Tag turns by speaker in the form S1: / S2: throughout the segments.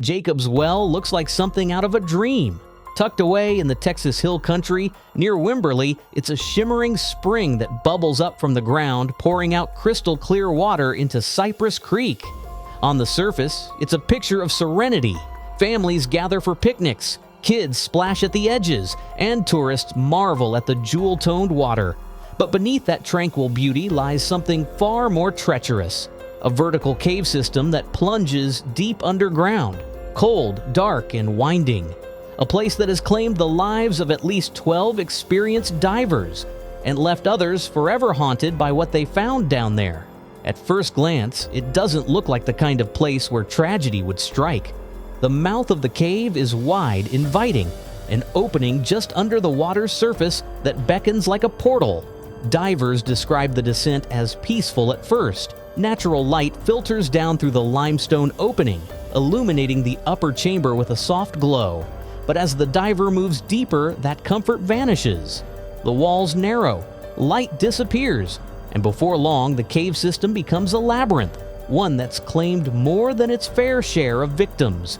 S1: Jacob's Well looks like something out of a dream. Tucked away in the Texas Hill Country, near Wimberley, it's a shimmering spring that bubbles up from the ground, pouring out crystal clear water into Cypress Creek. On the surface, it's a picture of serenity. Families gather for picnics, kids splash at the edges, and tourists marvel at the jewel-toned water. But beneath that tranquil beauty lies something far more treacherous. A vertical cave system that plunges deep underground, cold, dark, and winding. A place that has claimed the lives of at least 12 experienced divers and left others forever haunted by what they found down there. At first glance, it doesn't look like the kind of place where tragedy would strike. The mouth of the cave is wide, inviting, an opening just under the water's surface that beckons like a portal. Divers describe the descent as peaceful at first. Natural light filters down through the limestone opening, illuminating the upper chamber with a soft glow. But as the diver moves deeper, that comfort vanishes. The walls narrow, light disappears, and before long, the cave system becomes a labyrinth, one that's claimed more than its fair share of victims.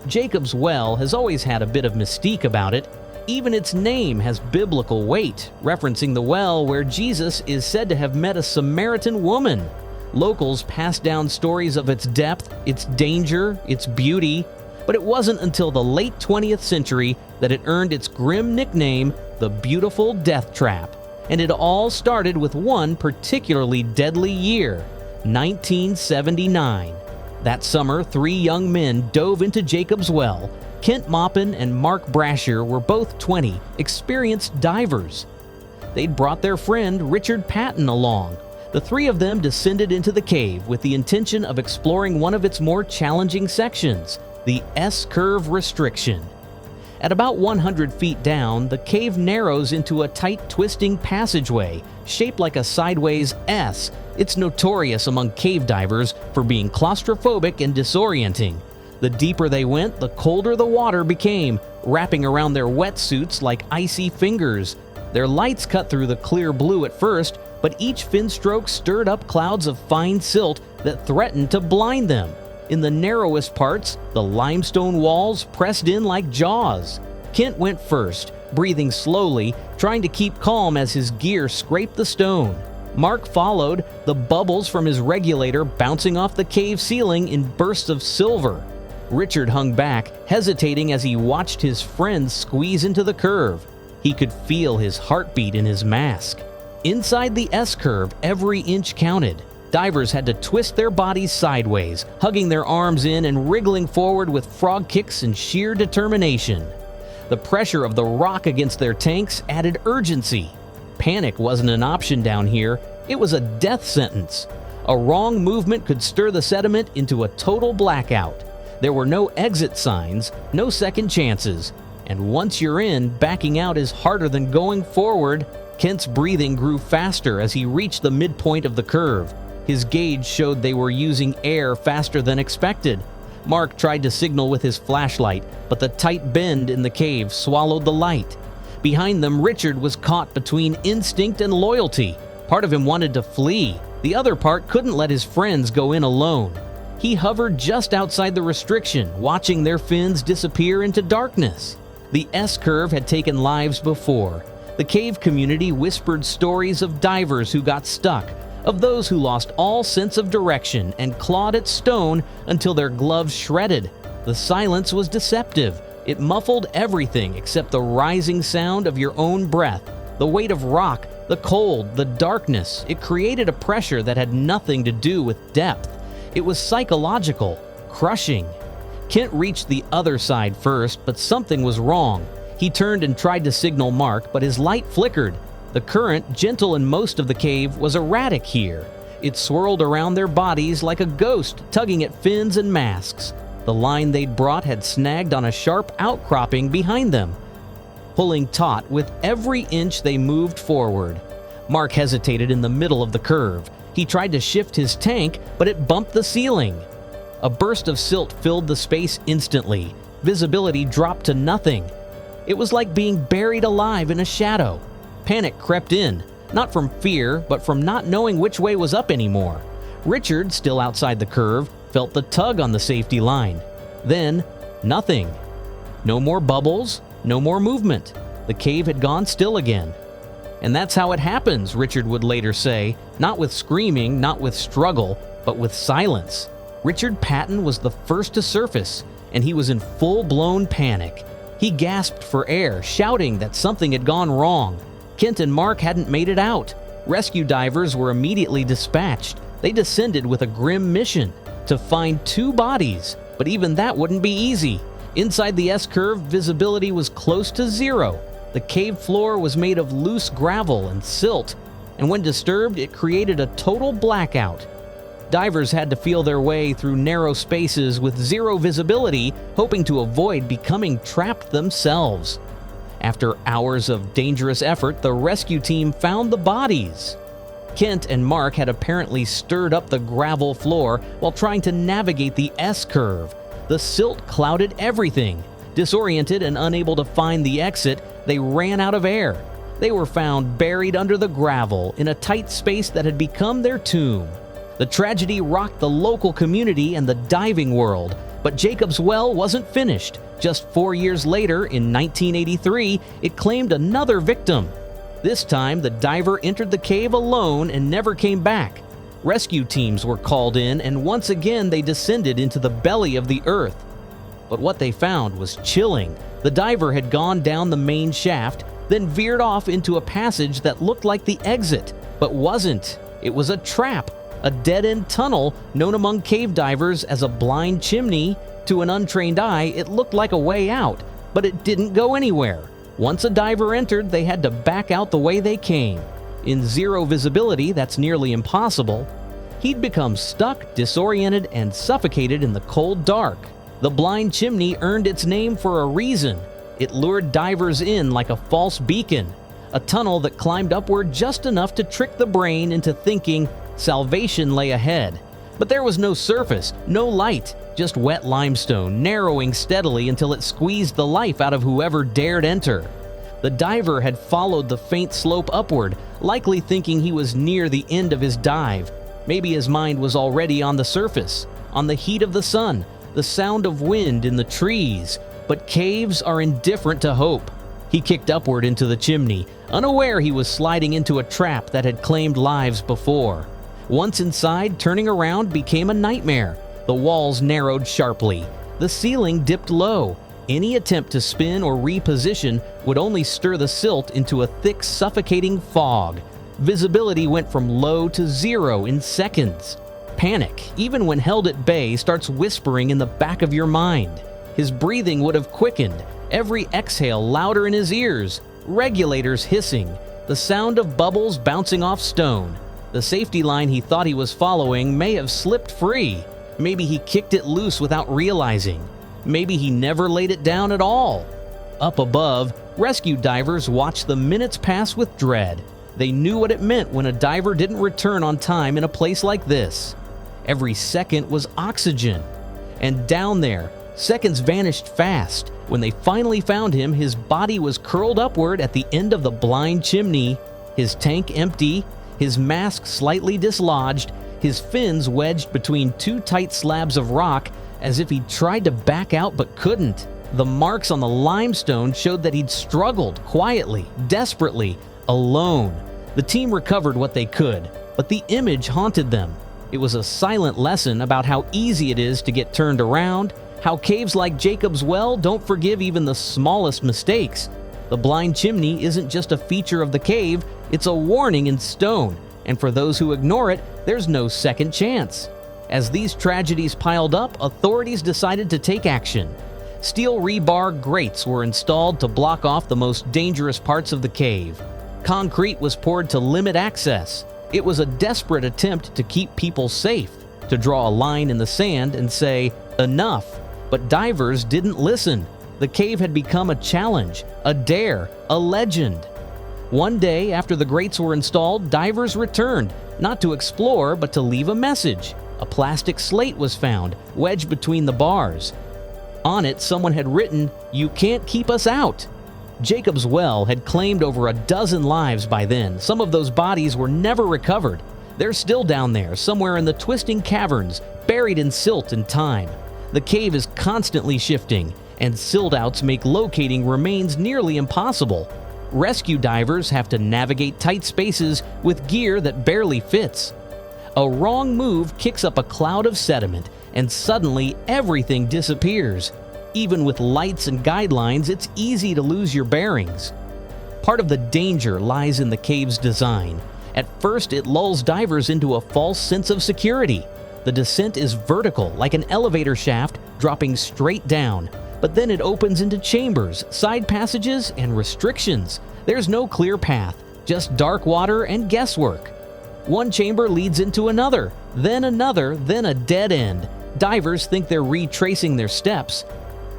S1: Jacob's Well has always had a bit of mystique about it. Even its name has biblical weight, referencing the well where Jesus is said to have met a Samaritan woman. Locals pass down stories of its depth, its danger, its beauty, but it wasn't until the late 20th century that it earned its grim nickname, the Beautiful Deathtrap. And it all started with one particularly deadly year, 1979. That summer, 3 young men dove into Jacob's Well. Kent Maupin and Mark Brasher were both 20, experienced divers. They'd brought their friend Richard Patton along. The 3 of them descended into the cave with the intention of exploring one of its more challenging sections, the S-curve restriction. At about 100 feet down, the cave narrows into a tight, twisting passageway shaped like a sideways S. It's notorious among cave divers for being claustrophobic and disorienting. The deeper they went, the colder the water became, wrapping around their wetsuits like icy fingers. Their lights cut through the clear blue at first, but each fin stroke stirred up clouds of fine silt that threatened to blind them. In the narrowest parts, the limestone walls pressed in like jaws. Kent went first, breathing slowly, trying to keep calm as his gear scraped the stone. Mark followed, the bubbles from his regulator bouncing off the cave ceiling in bursts of silver. Richard hung back, hesitating as he watched his friends squeeze into the curve. He could feel his heartbeat in his mask. Inside the S-curve, every inch counted. Divers had to twist their bodies sideways, hugging their arms in and wriggling forward with frog kicks and sheer determination. The pressure of the rock against their tanks added urgency. Panic wasn't an option down here, it was a death sentence. A wrong movement could stir the sediment into a total blackout. There were no exit signs, no second chances, and once you're in, backing out is harder than going forward. Kent's breathing grew faster as he reached the midpoint of the curve. His gauge showed they were using air faster than expected. Mark tried to signal with his flashlight, but the tight bend in the cave swallowed the light. Behind them, Richard was caught between instinct and loyalty. Part of him wanted to flee. The other part couldn't let his friends go in alone. He hovered just outside the restriction, watching their fins disappear into darkness. The S-curve had taken lives before. The cave community whispered stories of divers who got stuck, of those who lost all sense of direction and clawed at stone until their gloves shredded. The silence was deceptive. It muffled everything except the rising sound of your own breath, the weight of rock, the cold, the darkness. It created a pressure that had nothing to do with depth. It was psychological, crushing. Kent reached the other side first, but something was wrong. He turned and tried to signal Mark, but his light flickered. The current, gentle in most of the cave, was erratic here. It swirled around their bodies like a ghost, tugging at fins and masks. The line they'd brought had snagged on a sharp outcropping behind them, pulling taut with every inch they moved forward. Mark hesitated in the middle of the curve. He tried to shift his tank, but it bumped the ceiling. A burst of silt filled the space instantly. Visibility dropped to nothing. It was like being buried alive in a shadow. Panic crept in, not from fear, but from not knowing which way was up anymore. Richard, still outside the curve, felt the tug on the safety line. Then, nothing. No more bubbles, no more movement. The cave had gone still again. And that's how it happens, Richard would later say, not with screaming, not with struggle, but with silence. Richard Patton was the first to surface, and he was in full-blown panic. He gasped for air, shouting that something had gone wrong. Kent and Mark hadn't made it out. Rescue divers were immediately dispatched. They descended with a grim mission to find 2 bodies, but even that wouldn't be easy. Inside the S-curve, visibility was close to 0. The cave floor was made of loose gravel and silt, and when disturbed, it created a total blackout. Divers had to feel their way through narrow spaces with 0 visibility, hoping to avoid becoming trapped themselves. After hours of dangerous effort, the rescue team found the bodies. Kent and Mark had apparently stirred up the gravel floor while trying to navigate the S-curve. The silt clouded everything. Disoriented and unable to find the exit, they ran out of air. They were found buried under the gravel in a tight space that had become their tomb. The tragedy rocked the local community and the diving world, but Jacob's Well wasn't finished. Just 4 years later, in 1983, it claimed another victim. This time, the diver entered the cave alone and never came back. Rescue teams were called in, and once again they descended into the belly of the earth. But what they found was chilling. The diver had gone down the main shaft, then veered off into a passage that looked like the exit, but wasn't. It was a trap, a dead-end tunnel known among cave divers as a blind chimney. To an untrained eye, it looked like a way out, but it didn't go anywhere. Once a diver entered, they had to back out the way they came. In 0 visibility, that's nearly impossible. He'd become stuck, disoriented, and suffocated in the cold dark. The blind chimney earned its name for a reason. It lured divers in like a false beacon, a tunnel that climbed upward just enough to trick the brain into thinking salvation lay ahead. But there was no surface, no light, just wet limestone, narrowing steadily until it squeezed the life out of whoever dared enter. The diver had followed the faint slope upward, likely thinking he was near the end of his dive. Maybe his mind was already on the surface, on the heat of the sun, the sound of wind in the trees. But caves are indifferent to hope. He kicked upward into the chimney, unaware he was sliding into a trap that had claimed lives before. Once inside, turning around became a nightmare. The walls narrowed sharply. The ceiling dipped low. Any attempt to spin or reposition would only stir the silt into a thick, suffocating fog. Visibility went from low to 0 in seconds. Panic, even when held at bay, starts whispering in the back of your mind. His breathing would have quickened, every exhale louder in his ears, regulators hissing, the sound of bubbles bouncing off stone. The safety line he thought he was following may have slipped free. Maybe he kicked it loose without realizing. Maybe he never laid it down at all. Up above, rescue divers watched the minutes pass with dread. They knew what it meant when a diver didn't return on time in a place like this. Every second was oxygen. And down there, seconds vanished fast. When they finally found him, his body was curled upward at the end of the blind chimney, his tank empty, his mask slightly dislodged, his fins wedged between 2 tight slabs of rock as if he'd tried to back out but couldn't. The marks on the limestone showed that he'd struggled quietly, desperately, alone. The team recovered what they could, but the image haunted them. It was a silent lesson about how easy it is to get turned around, how caves like Jacob's Well don't forgive even the smallest mistakes. The blind chimney isn't just a feature of the cave, it's a warning in stone, and for those who ignore it, there's no second chance. As these tragedies piled up, authorities decided to take action. Steel rebar grates were installed to block off the most dangerous parts of the cave. Concrete was poured to limit access. It was a desperate attempt to keep people safe, to draw a line in the sand and say, enough. But divers didn't listen. The cave had become a challenge, a dare, a legend. One day after the grates were installed, divers returned, not to explore, but to leave a message. A plastic slate was found, wedged between the bars. On it, someone had written, "You can't keep us out." Jacob's Well had claimed over a dozen lives by then. Some of those bodies were never recovered. They're still down there, somewhere in the twisting caverns, buried in silt and time. The cave is constantly shifting, and silt-outs make locating remains nearly impossible. Rescue divers have to navigate tight spaces with gear that barely fits. A wrong move kicks up a cloud of sediment, and suddenly everything disappears. Even with lights and guidelines, it's easy to lose your bearings. Part of the danger lies in the cave's design. At first, it lulls divers into a false sense of security. The descent is vertical, like an elevator shaft, dropping straight down. But then it opens into chambers, side passages, and restrictions. There's no clear path, just dark water and guesswork. One chamber leads into another, then a dead end. Divers think they're retracing their steps,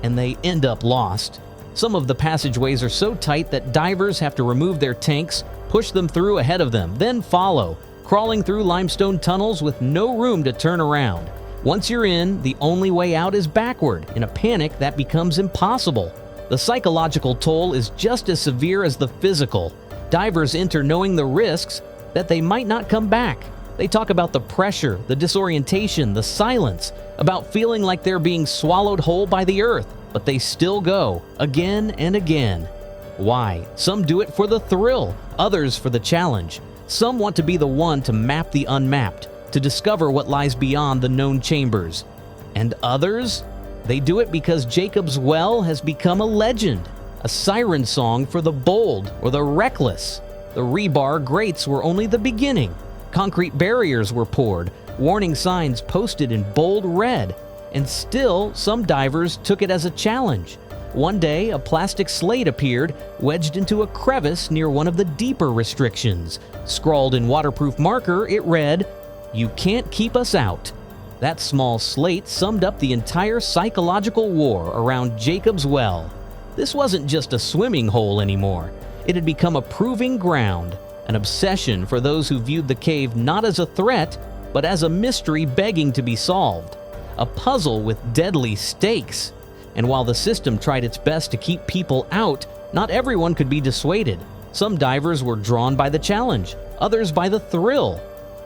S1: and they end up lost. Some of the passageways are so tight that divers have to remove their tanks, push them through ahead of them, then follow, crawling through limestone tunnels with no room to turn around. Once you're in, the only way out is backward. In a panic, that becomes impossible. The psychological toll is just as severe as the physical. Divers enter knowing the risks that they might not come back. They talk about the pressure, the disorientation, the silence, about feeling like they're being swallowed whole by the earth, but they still go, again and again. Why? Some do it for the thrill, others for the challenge. Some want to be the one to map the unmapped, to discover what lies beyond the known chambers. And others? They do it because Jacob's Well has become a legend, a siren song for the bold or the reckless. The rebar grates were only the beginning. Concrete barriers were poured, warning signs posted in bold red, and still some divers took it as a challenge. One day, a plastic slate appeared, wedged into a crevice near one of the deeper restrictions. Scrawled in waterproof marker, it read, "You can't keep us out." That small slate summed up the entire psychological war around Jacob's Well. This wasn't just a swimming hole anymore. It had become a proving ground, an obsession for those who viewed the cave not as a threat, but as a mystery begging to be solved. A puzzle with deadly stakes. And while the system tried its best to keep people out, not everyone could be dissuaded. Some divers were drawn by the challenge, others by the thrill.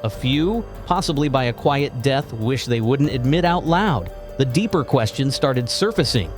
S1: A few, possibly by a quiet death, wish they wouldn't admit out loud. The deeper questions started surfacing.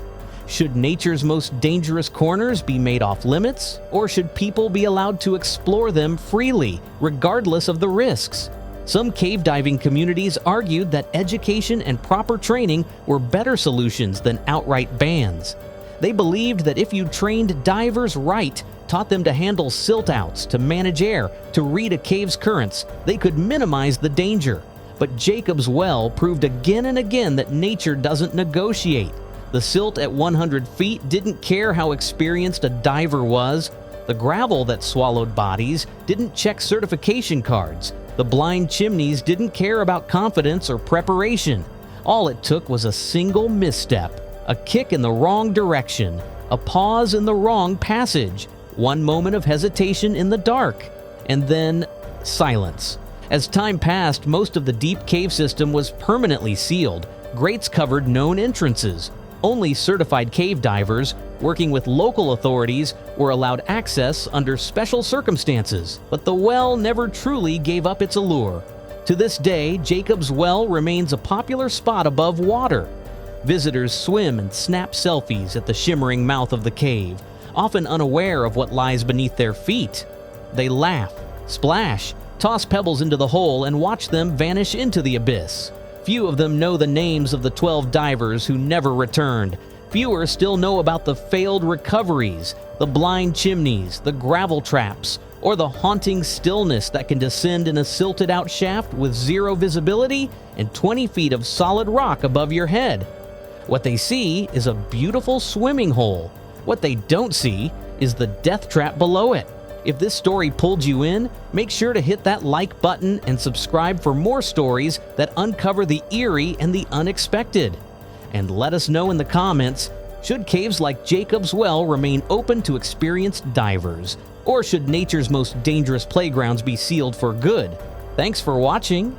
S1: Should nature's most dangerous corners be made off limits, or should people be allowed to explore them freely, regardless of the risks? Some cave diving communities argued that education and proper training were better solutions than outright bans. They believed that if you trained divers right, taught them to handle silt-outs, to manage air, to read a cave's currents, they could minimize the danger. But Jacob's Well proved again and again that nature doesn't negotiate. The silt at 100 feet didn't care how experienced a diver was. The gravel that swallowed bodies didn't check certification cards. The blind chimneys didn't care about confidence or preparation. All it took was a single misstep, a kick in the wrong direction, a pause in the wrong passage, one moment of hesitation in the dark, and then silence. As time passed, most of the deep cave system was permanently sealed. Grates covered known entrances. Only certified cave divers, working with local authorities, were allowed access under special circumstances, but the well never truly gave up its allure. To this day, Jacob's Well remains a popular spot above water. Visitors swim and snap selfies at the shimmering mouth of the cave, often unaware of what lies beneath their feet. They laugh, splash, toss pebbles into the hole, and watch them vanish into the abyss. Few of them know the names of the 12 divers who never returned. Fewer still know about the failed recoveries, the blind chimneys, the gravel traps, or the haunting stillness that can descend in a silted-out shaft with zero visibility and 20 feet of solid rock above your head. What they see is a beautiful swimming hole. What they don't see is the death trap below it. If this story pulled you in, make sure to hit that like button and subscribe for more stories that uncover the eerie and the unexpected. And let us know in the comments, should caves like Jacob's Well remain open to experienced divers? Or should nature's most dangerous playgrounds be sealed for good? Thanks for watching,